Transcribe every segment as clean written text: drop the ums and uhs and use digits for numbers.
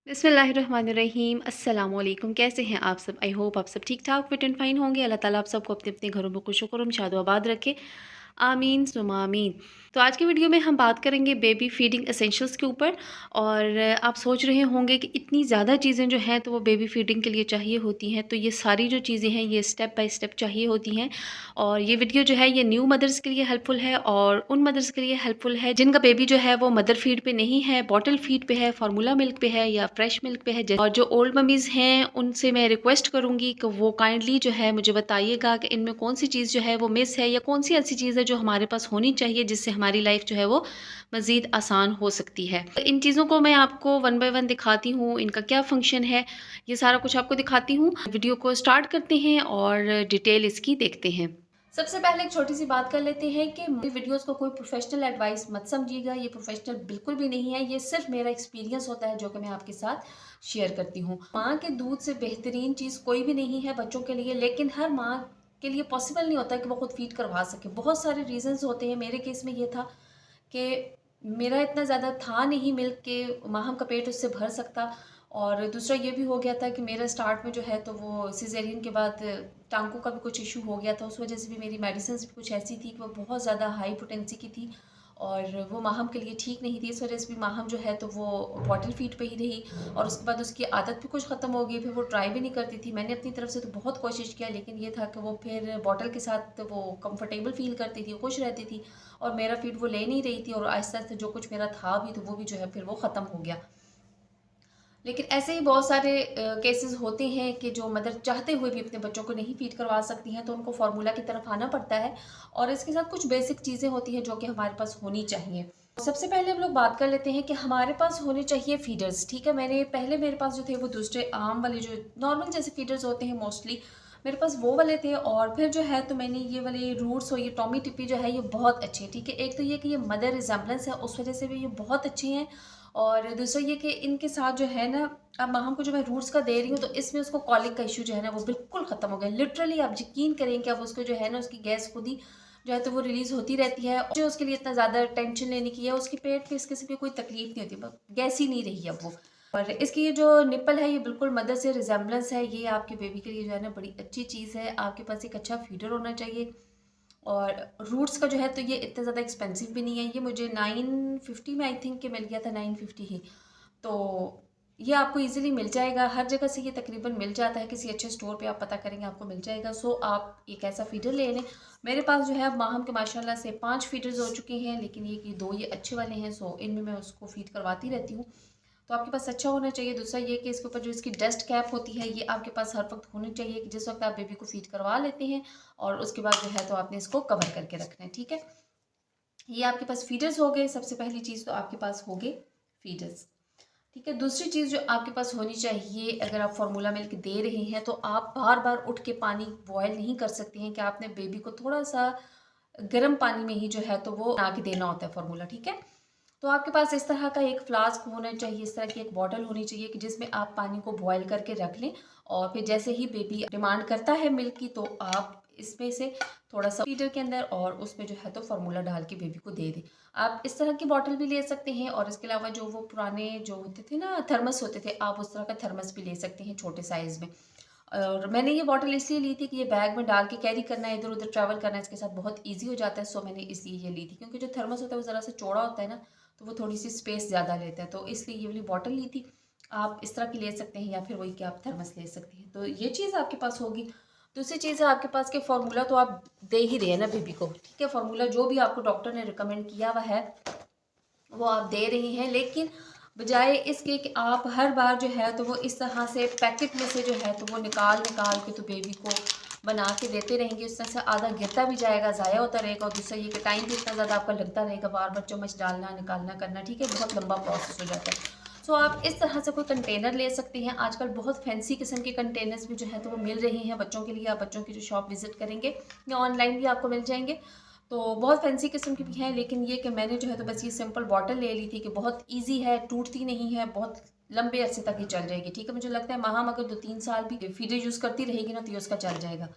बिस्मिल्लाहिर्रहमानिर्रहीम अस्सलाम वालेकुम। कैसे हैं आप सब? आई होप आप सब ठीक ठाक फिट एंड फाइन होंगे। अल्लाह ताला आप सबको अपने अपने घरों में खुश खुश शादो आबाद रखे, आमीन सुमा आमीन। तो आज की वीडियो में हम बात करेंगे बेबी फीडिंग एसेंशियल्स के ऊपर। और आप सोच रहे होंगे कि इतनी ज़्यादा चीज़ें जो हैं तो वो बेबी फीडिंग के लिए चाहिए होती हैं। तो ये सारी जो चीज़ें हैं ये स्टेप बाय स्टेप चाहिए होती हैं। और ये वीडियो जो है ये न्यू मदर्स के लिए हेल्पफुल है और उन मदर्स के लिए हेल्पफुल है जिनका बेबी जो है वो मदर फीड पे नहीं है, बॉटल फीड पे है, फार्मूला मिल्क पे है या फ्रेश मिल्क पे है। और जो ओल्ड ममीज़ हैं उनसे मैं रिक्वेस्ट करूँगी कि वो काइंडली जो है मुझे बताइएगा कि इनमें कौन सी चीज़ जो है वो मिस है या कौन सी ऐसी चीज़ है जो हमारे पास होनी चाहिए जिससे हमारी लाइफ जो है वो मज़ीद आसान हो सकती है। तो इन चीज़ों को मैं आपको वन बाय वन दिखाती हूँ, इनका क्या फ़ंक्शन है, ये सारा कुछ आपको दिखाती हूँ। वीडियो को स्टार्ट करते हैं और डिटेल इसकी देखते हैं। सबसे पहले एक छोटी सी बात कर लेते हैं कि मेरी वीडियोस को कोई प्रोफेशनल एडवाइस मत समझिएगा, ये प्रोफेशनल बिल्कुल भी नहीं है। ये सिर्फ मेरा एक्सपीरियंस होता है जो कि मैं आपके साथ शेयर करती हूँ। माँ के दूध से बेहतरीन चीज़ कोई भी नहीं है बच्चों के लिए, लेकिन हर माँ के लिए पॉसिबल नहीं होता कि वो खुद फीड करवा सके। बहुत सारे रीजंस होते हैं। मेरे केस में ये था कि मेरा इतना ज़्यादा था नहीं मिल्क के माहम का पेट उससे भर सकता। और दूसरा ये भी हो गया था कि मेरा स्टार्ट में जो है तो वो सिजेरियन के बाद टांकों का भी कुछ इशू हो गया था। उस वजह से भी मेरी मेडिसिन भी कुछ ऐसी थी कि वो बहुत ज़्यादा हाई पोटेंसी की थी और वो माहम के लिए ठीक नहीं थी। इस वजह से भी माहम जो है तो वो बॉटल फीड पे ही रही और उसके बाद उसकी आदत भी कुछ ख़त्म हो गई। फिर वो ट्राई भी नहीं करती थी। मैंने अपनी तरफ से तो बहुत कोशिश किया, लेकिन ये था कि वो फिर बॉटल के साथ वो कंफर्टेबल फील करती थी, खुश रहती थी और मेरा फीड वो ले नहीं रही थी। और आहिस्ता आहिस्ता जो कुछ मेरा था भी तो वो भी जो है फिर वो ख़त्म हो गया। लेकिन ऐसे ही बहुत सारे केसेस होते हैं कि जो मदर चाहते हुए भी अपने बच्चों को नहीं फीड करवा सकती हैं, तो उनको फार्मूला की तरफ आना पड़ता है। और इसके साथ कुछ बेसिक चीज़ें होती हैं जो कि हमारे पास होनी चाहिए। सबसे पहले हम लोग बात कर लेते हैं कि हमारे पास होने चाहिए फीडर्स। ठीक है, मेरे पास जो थे वो दूसरे आम वाले जो नॉर्मल जैसे फीडर्स होते हैं मोस्टली, मेरे पास वो वाले थे। और फिर जो है तो मैंने ये वाले रूट्स और ये टॉमी टिप्पी जो है ये बहुत अच्छे हैं। ठीक है, एक तो ये कि ये मदर रिजेम्बलेंस है, उस वजह से भी ये बहुत अच्छे हैं। और दूसरा ये कि इनके साथ जो है ना, अब माहम को जो मैं रूट्स का दे रही हूँ तो इसमें उसको कॉलिक का इशू जो है ना वो बिल्कुल ख़त्म हो गया। लिटरली आप यकीन करें कि अब उसको जो है ना उसकी गैस खुद ही जो है तो वो रिलीज़ होती रहती है। जो उसके लिए इतना ज़्यादा टेंशन लेने की है, उसके पेट में इसके से कोई तकलीफ नहीं होती, गैस ही नहीं रही अब वो। और इसकी ये जो निप्पल है ये बिल्कुल मदर से रिजेम्बलेंस है। ये आपके बेबी के लिए जो है ना बड़ी अच्छी चीज़ है। आपके पास एक अच्छा फीडर होना चाहिए। और रूट्स का जो है तो ये इतना ज़्यादा एक्सपेंसिव भी नहीं है। ये मुझे 950 में आई थिंक कि मिल गया था, 950 ही। तो ये आपको इजीली मिल जाएगा, हर जगह से ये तकरीबन मिल जाता है। किसी अच्छे स्टोर पे आप पता करेंगे आपको मिल जाएगा। सो आप एक ऐसा फीडर ले लें। मेरे पास जो है अब माहम के माशाल्लाह से 5 फीडर्स हो चुके हैं, लेकिन ये कि 2 ये अच्छे वाले हैं। सो इनमें मैं उसको फीड करवाती रहती हूँ। तो आपके पास अच्छा होना चाहिए। दूसरा ये कि इसके ऊपर जो इसकी डस्ट कैप होती है ये आपके पास हर वक्त होनी चाहिए कि जिस वक्त आप बेबी को फीड करवा लेते हैं और उसके बाद जो है तो आपने इसको कवर करके रखना है। ठीक है, ये आपके पास फीडर्स हो गए। सबसे पहली चीज़ तो आपके पास हो गए फीडर्स। ठीक है, दूसरी चीज़ जो आपके पास होनी चाहिए, अगर आप फार्मूला मिल्क दे रहे हैं तो आप बार बार उठ के पानी बॉयल नहीं कर सकते हैं कि आपने बेबी को थोड़ा सा गर्म पानी में ही जो है तो वो बना के देना होता है फार्मूला। ठीक है, तो आपके पास इस तरह का एक फ्लास्क होना चाहिए, इस तरह की एक बॉटल होनी चाहिए कि जिसमें आप पानी को बॉयल करके रख लें। और फिर जैसे ही बेबी डिमांड करता है मिल्क की तो आप इसमें से थोड़ा सा फीडर के अंदर और उसमें जो है तो फार्मूला डाल के बेबी को दे दें। आप इस तरह की बॉटल भी ले सकते हैं और इसके अलावा जो वो पुराने जो होते थे ना थर्मस होते थे, आप उस तरह का थर्मस भी ले सकते हैं छोटे साइज़ में। और मैंने ये बॉटल इसलिए ली थी कि ये बैग में डाल के कैरी करना है, इधर उधर ट्रैवल करना है इसके साथ बहुत ईजी हो जाता है। सो मैंने इसलिए ये ली थी, क्योंकि जो थर्मस होता है वो ज़रा सा चौड़ा होता है ना, तो वो थोड़ी सी स्पेस ज़्यादा लेता है। तो इसलिए ये वाली बॉटल ली थी। आप इस तरह की ले सकते हैं या फिर वही कि आप थर्मस ले सकते हैं। तो ये चीज़ आपके पास होगी। दूसरी चीज़ है आपके पास के फार्मूला तो आप दे ही रहे हैं ना बेबी को। ठीक है, फार्मूला जो भी आपको डॉक्टर ने रिकमेंड किया हुआ है वो आप दे रही हैं, लेकिन बजाय इसके कि आप हर बार जो है तो वो इस तरह से पैकेट में से जो है तो वो निकाल निकाल के तो बेबी को बना के देते रहेंगे, इस तरह से आधा गिरता भी जाएगा, ज़ाया होता रहेगा। और दूसरा ये कि टाइम भी इतना ज़्यादा आपका लगता रहेगा, बार बार चम्मच डालना निकालना करना। ठीक है, बहुत लंबा प्रोसेस हो जाता है। सो आप इस तरह से कोई कंटेनर ले सकते हैं। आजकल बहुत फैंसी किस्म के कंटेनर्स भी जो है तो वो मिल रहे हैं बच्चों के लिए। आप बच्चों की जो शॉप विजिट करेंगे या ऑनलाइन भी आपको मिल जाएंगे, तो बहुत फैंसी किस्म की भी हैं। लेकिन ये कि मैंने जो है तो बस ये सिंपल बॉटल ले ली थी कि बहुत ईजी है, टूटती नहीं है, बहुत लंबे अरसे तक ही चल जाएगी। ठीक है, मुझे लगता है माहम अगर 2-3 साल भी फीडर यूज़ करती रहेगी ना तो ये उसका चल जाएगा।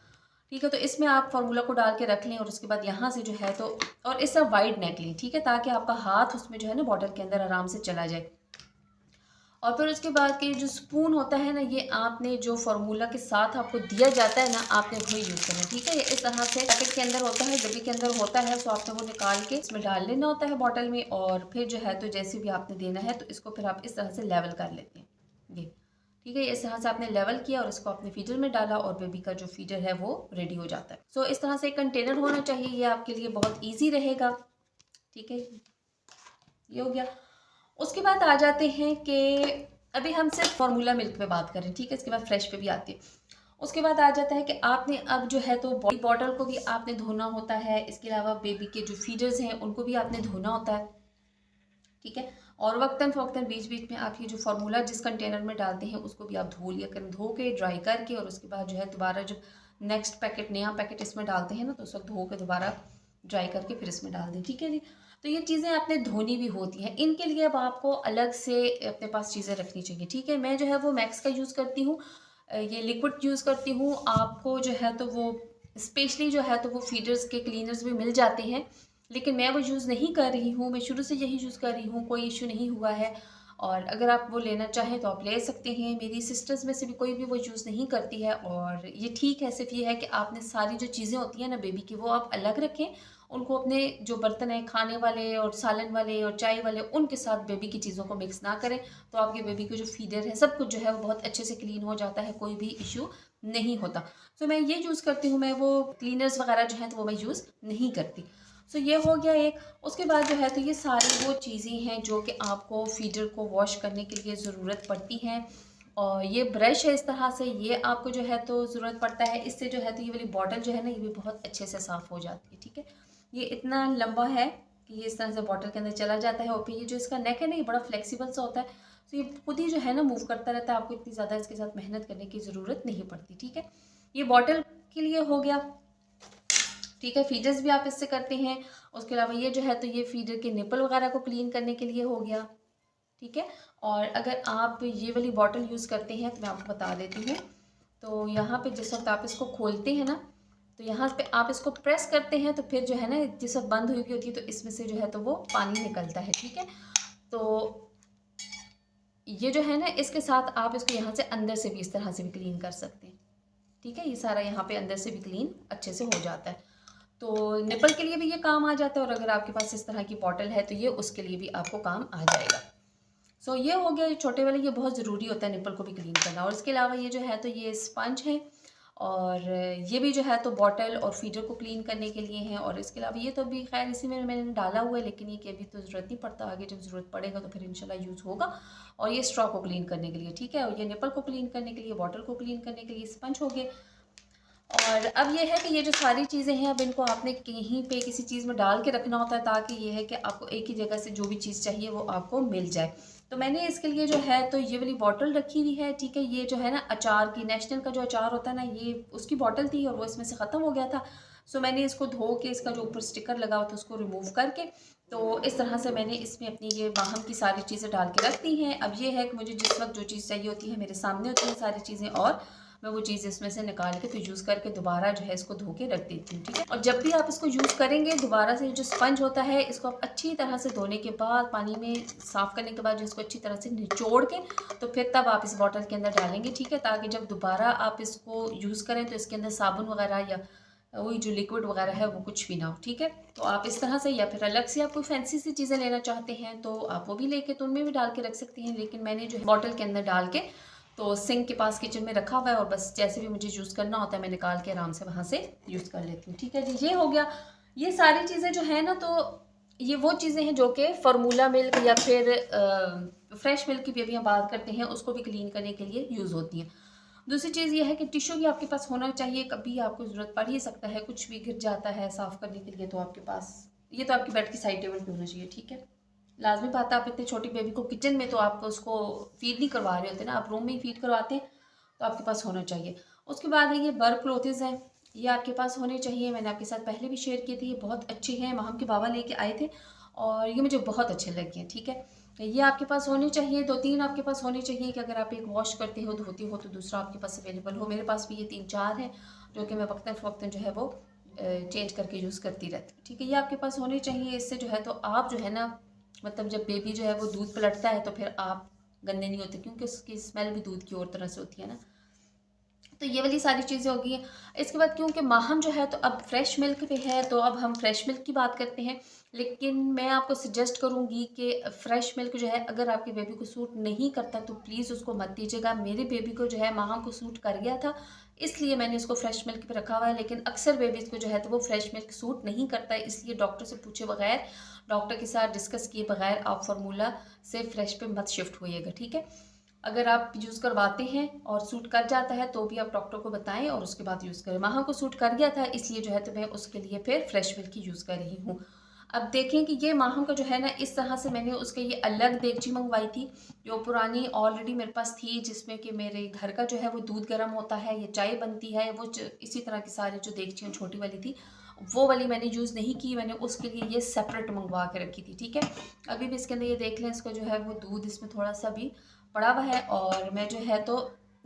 ठीक है, तो इसमें आप फार्मूला को डाल के रख लें और उसके बाद यहाँ से जो है तो और इस तरह वाइड नेक लें। ठीक है, ताकि आपका हाथ उसमें जो है ना बॉटल के अंदर आराम से चला जाए। और फिर उसके बाद के जो स्पून होता है ना, ये आपने जो फार्मूला के साथ आपको दिया जाता है ना, आपने वही यूज़ करना है, ठीक है। ये इस तरह से पैकेट के अंदर होता है, डब्बी के अंदर होता है, सो आपने वो निकाल के इसमें डाल लेना होता है बॉटल में। और फिर जो है तो जैसे भी आपने देना है तो इसको फिर आप इस तरह से लेवल कर लेते हैं, ये ठीक है। इस तरह से आपने लेवल किया और इसको अपने फीडर में डाला और बेबी का जो फीडर है वो रेडी हो जाता है। सो इस तरह से एक कंटेनर होना चाहिए, ये आपके लिए बहुत ईजी रहेगा, ठीक है। ये हो गया। उसके बाद आ जाते हैं कि अभी हम सिर्फ फार्मूला मिल्क पे बात करें, ठीक है। इसके बाद फ्रेश पे भी आती है। उसके बाद आ जाता है कि आपने अब जो है तो बॉडी बॉटल को भी आपने धोना होता है, इसके अलावा बेबी के जो फीडर्स हैं उनको भी आपने धोना होता है, ठीक है। और वक्तन फ़वक्तन बीच बीच में आप ये जो फार्मूला जिस कंटेनर में डालते हैं उसको भी आप धो लिया करें, धो के ड्राई करके। और उसके बाद जो है दोबारा जब नेक्स्ट पैकेट नया पैकेट इसमें डालते हैं ना, तो उस वक्त धो के दोबारा ड्राई करके फिर इसमें डाल दें, ठीक है जी। तो ये चीज़ें आपने धोनी भी होती हैं, इनके लिए अब आपको अलग से अपने पास चीज़ें रखनी चाहिए, ठीक है। मैं जो है वो मैक्स का यूज़ करती हूँ, ये लिक्विड यूज़ करती हूँ। आपको जो है तो वो स्पेशली जो है तो वो फीडर्स के क्लीनर्स भी मिल जाते हैं, लेकिन मैं वो यूज़ नहीं कर रही हूँ, मैं शुरू से यही यूज़ कर रही हूँ, कोई इश्यू नहीं हुआ है। और अगर आप वो लेना चाहें तो आप ले सकते हैं। मेरी सिस्टर्स में से भी कोई भी वो यूज़ नहीं करती है और ये ठीक है। सिर्फ ये है कि आपने सारी जो चीज़ें होती हैं ना बेबी की, वो आप अलग रखें, उनको अपने जो बर्तन हैं खाने वाले और सालन वाले और चाय वाले, उनके साथ बेबी की चीज़ों को मिक्स ना करें। तो आपके बेबी को जो फीडर है सब कुछ जो है वो बहुत अच्छे से क्लीन हो जाता है, कोई भी इशू नहीं होता। तो मैं ये यूज़ करती हूँ, मैं वो क्लीनर्स वगैरह जो हैं तो वो मैं यूज़ नहीं करती। सो ये हो गया एक। उसके बाद जो है तो ये सारी वो चीज़ें हैं जो कि आपको फीडर को वॉश करने के लिए ज़रूरत पड़ती हैं। और ये ब्रश है इस तरह से, ये आपको जो है तो ज़रूरत पड़ता है। इससे जो है तो ये वाली बॉटल जो है ना, ये भी बहुत अच्छे से साफ़ हो जाती है, ठीक है। ये इतना लंबा है कि ये इस तरह से बॉटल के अंदर चला जाता है। और फिर ये जो इसका नेक है ना, ये बड़ा फ्लेक्सिबल सा होता है, तो ये खुद ही जो है ना मूव करता रहता है, आपको इतनी ज़्यादा इसके साथ मेहनत करने की ज़रूरत नहीं पड़ती, ठीक है। ये बॉटल के लिए हो गया, ठीक है। फीडर्स भी आप इससे करते हैं। उसके अलावा ये जो है तो ये फीडर के निपल वगैरह को क्लीन करने के लिए हो गया, ठीक है। और अगर आप ये वाली बॉटल यूज़ करते हैं तो मैं आपको बता देती हूँ। तो यहाँ पे जिस वक्त आप इसको खोलते हैं ना, तो यहाँ पे आप इसको प्रेस करते हैं, तो फिर जो है ना जिस वक्त बंद हुई होती है तो इसमें से जो है तो वो पानी निकलता है, ठीक है। तो ये जो है ना, इसके साथ आप इसको यहाँ से अंदर से भी इस तरह से भी क्लीन कर सकते हैं, ठीक है। ये सारा यहाँ पे अंदर से भी क्लीन अच्छे से हो जाता है। तो निपल के लिए भी ये काम आ जाता है, और अगर आपके पास इस तरह की बॉटल है तो ये उसके लिए भी आपको काम आ जाएगा। सो ये हो गया, ये छोटे वाले, ये बहुत ज़रूरी होता है निपल को भी क्लीन करना। और इसके अलावा ये जो है तो ये स्पंज है, और ये भी जो है तो बॉटल और फीडर को क्लीन करने के लिए हैं। और इसके अलावा ये तो अभी खैर इसी में मैंने डाला हुआ है, लेकिन ये कि अभी तो ज़रूरत नहीं पड़ता, आगे जब ज़रूरत पड़ेगा तो फिर इंशाल्लाह यूज़ होगा। और ये स्ट्रॉ को क्लीन करने के लिए, ठीक है। और ये निपल को क्लीन करने के लिए, बॉटल को क्लीन करने के लिए स्पंज हो गए। और अब ये है कि ये जो सारी चीज़ें हैं, अब इनको आपने कहीं पे किसी चीज़ में डाल के रखना होता है, ताकि ये है कि आपको एक ही जगह से जो भी चीज़ चाहिए वो आपको मिल जाए। तो मैंने इसके लिए जो है तो ये वाली बॉटल रखी हुई है, ठीक है। ये जो है ना अचार की, नेशनल का जो अचार होता है ना, ये उसकी बॉटल थी और वो इसमें से ख़त्म हो गया था। सो मैंने इसको धो के इसका जो ऊपर स्टिकर लगा हुआ था उसको रिमूव करके, तो इस तरह से मैंने इसमें अपनी ये बाहम की सारी चीज़ें डाल के रख दी हैं। अब ये है कि मुझे जिस वक्त जो चीज़ चाहिए होती है मेरे सामने होती है सारी चीज़ें, और मैं वो चीज़ इसमें से निकाल के फिर यूज़ करके दोबारा जो है इसको धो के रख देती हूँ, ठीक है। और जब भी आप इसको यूज़ करेंगे दोबारा से, जो स्पंज होता है इसको आप अच्छी तरह से धोने के बाद, पानी में साफ़ करने के बाद जो इसको अच्छी तरह से निचोड़ के, तो फिर तब आप इस बॉटल के अंदर डालेंगे, ठीक है। ताकि जब दोबारा आप इसको यूज़ करें तो इसके अंदर साबुन वगैरह या वही जो लिक्विड वगैरह है वो कुछ भी ना हो, ठीक है। तो आप इस तरह से, या फिर अलग से आप कोई फैंसी सी चीज़ें लेना चाहते हैं तो आप वो भी लेके तो उनमें भी डाल के रख सकते हैं। लेकिन मैंने जो है बॉटल के अंदर डाल के तो सिंक के पास किचन में रखा हुआ है, और बस जैसे भी मुझे यूज़ करना होता है मैं निकाल के आराम से वहाँ से यूज़ कर लेती हूँ, ठीक है जी। ये हो गया। ये सारी चीज़ें जो है ना, तो ये वो चीज़ें हैं जो कि फार्मूला मिल्क या फिर फ्रेश मिल्क की भी अभी हम बात करते हैं, उसको भी क्लीन करने के लिए यूज़ होती हैं। दूसरी चीज़ ये है कि टिश्यू भी आपके पास होना चाहिए, कभी आपको ज़रूरत पड़ ही सकता है, कुछ भी गिर जाता है साफ़ करने के लिए, तो आपके पास ये तो आपकी बेड की साइड टेबल पे होना चाहिए, ठीक है। लाजमी बात है, आप इतनी छोटी बेबी को किचन में तो आप उसको फीड नहीं करवा रहे होते ना, आप रूम में ही फीड करवाते हैं, तो आपके पास होना चाहिए। उसके बाद है ये बर्क क्लोथ्स हैं, ये आपके पास होने चाहिए। मैंने आपके साथ पहले भी शेयर किए थे, ये बहुत अच्छे हैं, माहम के बाबा लेके आए थे और ये मुझे बहुत अच्छे लगे हैं, ठीक है। ये आपके पास होने चाहिए, 2-3 आपके पास होने चाहिए कि अगर आप एक वॉश करते हो, धोते हो, तो दूसरा आपके पास अवेलेबल हो। मेरे पास भी ये 3-4 हैं जो कि मैं वक्तन फ़वक्तन जो है वो चेंज करके यूज़ करती रहती हूँ, ठीक है। ये आपके पास होने चाहिए। इससे जो है तो आप जो है ना, मतलब जब बेबी जो है वो दूध पलटता है तो फिर आप गंदे नहीं होते, क्योंकि उसकी स्मेल भी दूध की और तरह से होती है ना। तो ये वाली सारी चीज़ें हो गई हैं। इसके बाद क्योंकि माहम जो है तो अब फ्रेश मिल्क पे है, तो अब हम फ्रेश मिल्क की बात करते हैं। लेकिन मैं आपको सजेस्ट करूँगी कि फ्रेश मिल्क जो है अगर आपके बेबी को सूट नहीं करता तो प्लीज़ उसको मत दीजिएगा। मेरे बेबी को जो है माहम को सूट कर गया था, इसलिए मैंने इसको फ्रेश मिल्क पे रखा हुआ है। लेकिन अक्सर बेबीज़ को जो है तो वो फ्रेश मिल्क सूट नहीं करता है, इसलिए डॉक्टर से पूछे बगैर, डॉक्टर के साथ डिस्कस किए बगैर आप फार्मूला से फ्रेश पे मत शिफ्ट होइएगा, ठीक है। अगर आप यूज़ करवाते हैं और सूट कर जाता है तो भी आप डॉक्टर को बताएं और उसके बाद यूज़ करें। माहा को सूट कर गया था, इसलिए जो है तो मैं उसके लिए फिर फ्रेश मिल्क की यूज़ कर रही हूँ। अब देखें कि ये माहा का जो है ना, इस तरह से मैंने उसके ये अलग देगची मंगवाई थी, जो पुरानी ऑलरेडी मेरे पास थी, जिसमें कि मेरे घर का जो है वो दूध गर्म होता है, ये चाय बनती है, वो इसी तरह की सारी जो देगचियाँ छोटी वाली थी वो वाली मैंने यूज़ नहीं की। मैंने उसके लिए ये सेपरेट मंगवा के रखी थी, ठीक है। अभी भी इसके अंदर ये देख लें, इसका जो है वो दूध इसमें थोड़ा सा भी पड़ा हुआ है। और मैं जो है तो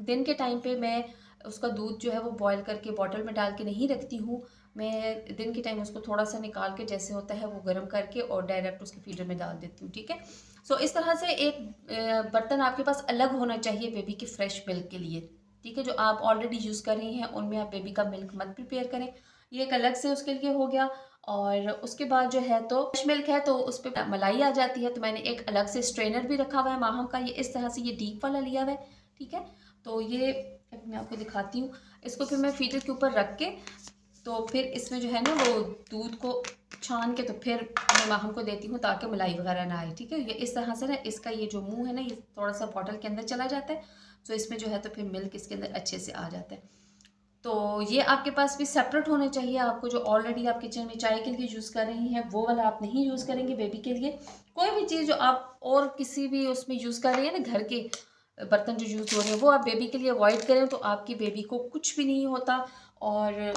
दिन के टाइम पे मैं उसका दूध जो है वो बॉईल करके बॉटल में डाल के नहीं रखती हूँ। मैं दिन के टाइम उसको थोड़ा सा निकाल के जैसे होता है वो गर्म करके और डायरेक्ट उसके फीडर में डाल देती हूँ, ठीक है। सो इस तरह से एक बर्तन आपके पास अलग होना चाहिए बेबी के फ्रेश मिल्क के लिए, ठीक है। जो आप ऑलरेडी यूज़ कर रही हैं उनमें आप बेबी का मिल्क मत प्रिपेयर करें, ये एक अलग से उसके लिए हो गया। और उसके बाद जो है तो फ्रेश मिल्क है तो उस पर मलाई आ जाती है, तो मैंने एक अलग से स्ट्रेनर भी रखा हुआ है माहम का, ये इस तरह से ये डीप वाला लिया हुआ है, ठीक है। तो ये मैं आपको दिखाती हूँ। इसको फिर मैं फीडर के ऊपर रख के तो फिर इसमें जो है ना वो दूध को छान के तो फिर मैं माहम को देती हूँ ताकि मलाई वगैरह ना आए, ठीक है। ये इस तरह से ना इसका ये जो मुंह है ना ये थोड़ा सा बॉटल के अंदर चला जाता है, तो इसमें जो है तो फिर मिल्क इसके अंदर अच्छे से आ जाता है। तो ये आपके पास भी सेपरेट होने चाहिए। आपको जो ऑलरेडी आप किचन में चाय के लिए यूज़ कर रही हैं वो वाला आप नहीं यूज़ करेंगे बेबी के लिए। कोई भी चीज़ जो आप और किसी भी उसमें यूज़ कर रही हैं ना, घर के बर्तन जो यूज़ हो रहे हैं वो आप बेबी के लिए अवॉइड करें, तो आपकी बेबी को कुछ भी नहीं होता। और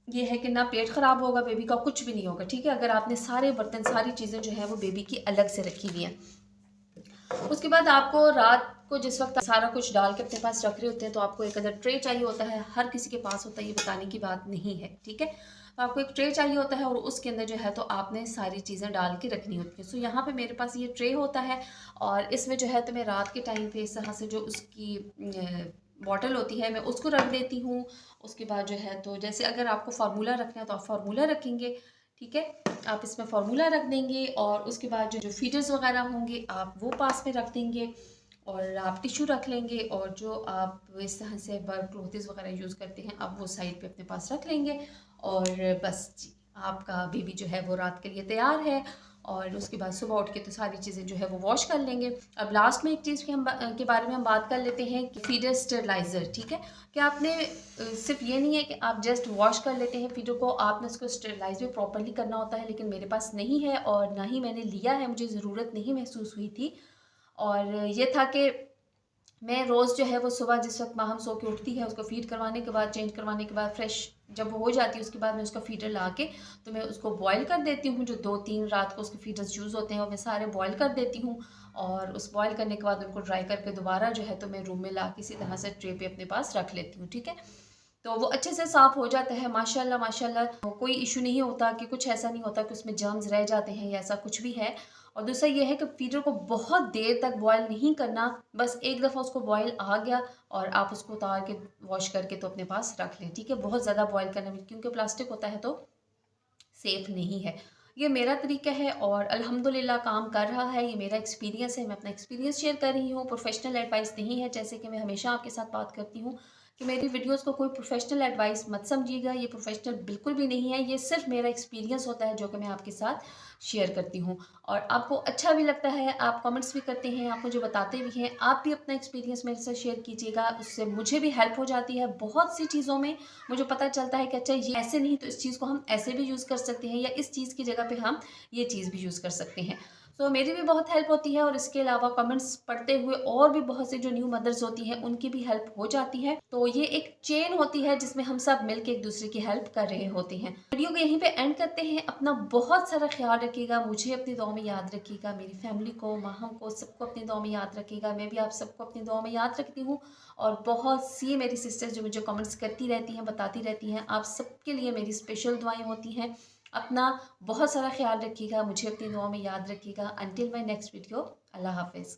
ये है कि ना पेट ख़राब होगा बेबी का, कुछ भी नहीं होगा, ठीक है। अगर आपने सारे बर्तन सारी चीज़ें जो है वो बेबी की अलग से रखी हुई हैं। उसके बाद आपको रात को जिस वक्त सारा कुछ डाल के अपने पास रख रहे होते हैं तो आपको एक अदर ट्रे चाहिए होता है, हर किसी के पास होता है, ये बताने की बात नहीं है, ठीक है। तो आपको एक ट्रे चाहिए होता है और उसके अंदर जो है तो आपने सारी चीज़ें डाल के रखनी होती है। सो यहाँ पे मेरे पास ये ट्रे होता है और इसमें जो है तो मैं रात के टाइम पे इस तरह से जो उसकी बॉटल होती है मैं उसको रख देती हूँ। उसके बाद जो है तो जैसे अगर आपको फार्मूला रखना है तो आप फार्मूला रखेंगे, ठीक है। आप इसमें फार्मूला रख देंगे और उसके बाद जो फीडर्स वगैरह होंगे आप वो पास में रख देंगे और आप टिश्यू रख लेंगे और जो आप इस तरह से बर्ड क्लोथ्स वगैरह यूज़ करते हैं आप वो साइड पे अपने पास रख लेंगे। और बस जी, आपका बेबी जो है वो रात के लिए तैयार है। और उसके बाद सुबह उठ के तो सारी चीज़ें जो है वो वॉश कर लेंगे। अब लास्ट में एक चीज़ के बारे में हम बात कर लेते हैं कि फीडर स्टरलाइज़र, ठीक है। कि आपने सिर्फ ये नहीं है कि आप जस्ट वॉश कर लेते हैं फीडर को, आपने उसको स्टरलाइज भी प्रॉपरली करना होता है, लेकिन मेरे पास नहीं है और ना ही मैंने लिया है, मुझे ज़रूरत नहीं महसूस हुई थी। और ये था कि मैं रोज़ जो है वो सुबह जिस वक्त माहम सो के उठती है उसको फीड करवाने के बाद चेंज करवाने के बाद फ्रेश जब वो हो जाती है उसके बाद मैं उसका फीडर ला के तो मैं उसको बॉईल कर देती हूँ। जो 2-3 रात को उसके फीडर्स यूज़ होते हैं वो मैं सारे बॉईल कर देती हूँ और उस बॉईल करने के बाद उनको ड्राई करके दोबारा जो है तो मैं रूम में ला के इसी तरह से ट्रे पे अपने पास रख लेती हूँ, ठीक है। तो वो अच्छे से साफ़ हो जाता है माशाल्लाह माशाल्लाह, कोई इशू नहीं होता कि कुछ ऐसा नहीं होता कि उसमें जर्म्स रह जाते हैं या ऐसा कुछ भी है। और दूसरा ये है कि फीडर को बहुत देर तक बॉयल नहीं करना, बस एक दफ़ा उसको बॉयल आ गया और आप उसको उतार के वॉश करके तो अपने पास रख लें, ठीक है। बहुत ज़्यादा बॉयल करना भी क्योंकि प्लास्टिक होता है तो सेफ़ नहीं है। ये मेरा तरीका है और अल्हम्दुलिल्लाह काम कर रहा है, ये मेरा एक्सपीरियंस है, मैं अपना एक्सपीरियंस शेयर कर रही हूँ, प्रोफेशनल एडवाइस नहीं है। जैसे कि मैं हमेशा आपके साथ बात करती हूँ कि मेरी वीडियोस को कोई प्रोफेशनल एडवाइस मत समझिएगा, ये प्रोफेशनल बिल्कुल भी नहीं है, ये सिर्फ मेरा एक्सपीरियंस होता है जो कि मैं आपके साथ शेयर करती हूँ। और आपको अच्छा भी लगता है, आप कमेंट्स भी करते हैं, आप मुझे बताते भी हैं, आप भी अपना एक्सपीरियंस मेरे साथ शेयर कीजिएगा, उससे मुझे भी हेल्प हो जाती है बहुत सी चीज़ों में। मुझे पता चलता है कि अच्छा ये ऐसे नहीं तो इस चीज़ को हम ऐसे भी यूज़ कर सकते हैं या इस चीज़ की जगह पे हम ये चीज़ भी यूज़ कर सकते हैं। तो मेरी भी बहुत हेल्प होती है और इसके अलावा कमेंट्स पढ़ते हुए और भी बहुत सी जो न्यू मदर्स होती हैं उनकी भी हेल्प हो जाती है। तो ये एक चेन होती है जिसमें हम सब मिलकर एक दूसरे की हेल्प कर रहे होते हैं। वीडियो को यहीं पे एंड करते हैं। अपना बहुत सारा ख्याल रखिएगा, मुझे अपनी दुआ में याद रखिएगा, मेरी फैमिली को, माहम को, सबको अपनी दुआ में याद रखिएगा। मैं भी आप सबको अपनी दुआ में याद रखती हूँ और बहुत सी मेरी सिस्टर्स जो मुझे कमेंट्स करती रहती हैं, बताती रहती हैं, आप सबके लिए मेरी स्पेशल दुआएं होती हैं। अपना बहुत सारा ख्याल रखिएगा, मुझे अपनी दुआ में याद रखिएगा। अंटिल माय नेक्स्ट वीडियो, अल्लाह हाफ़िज़।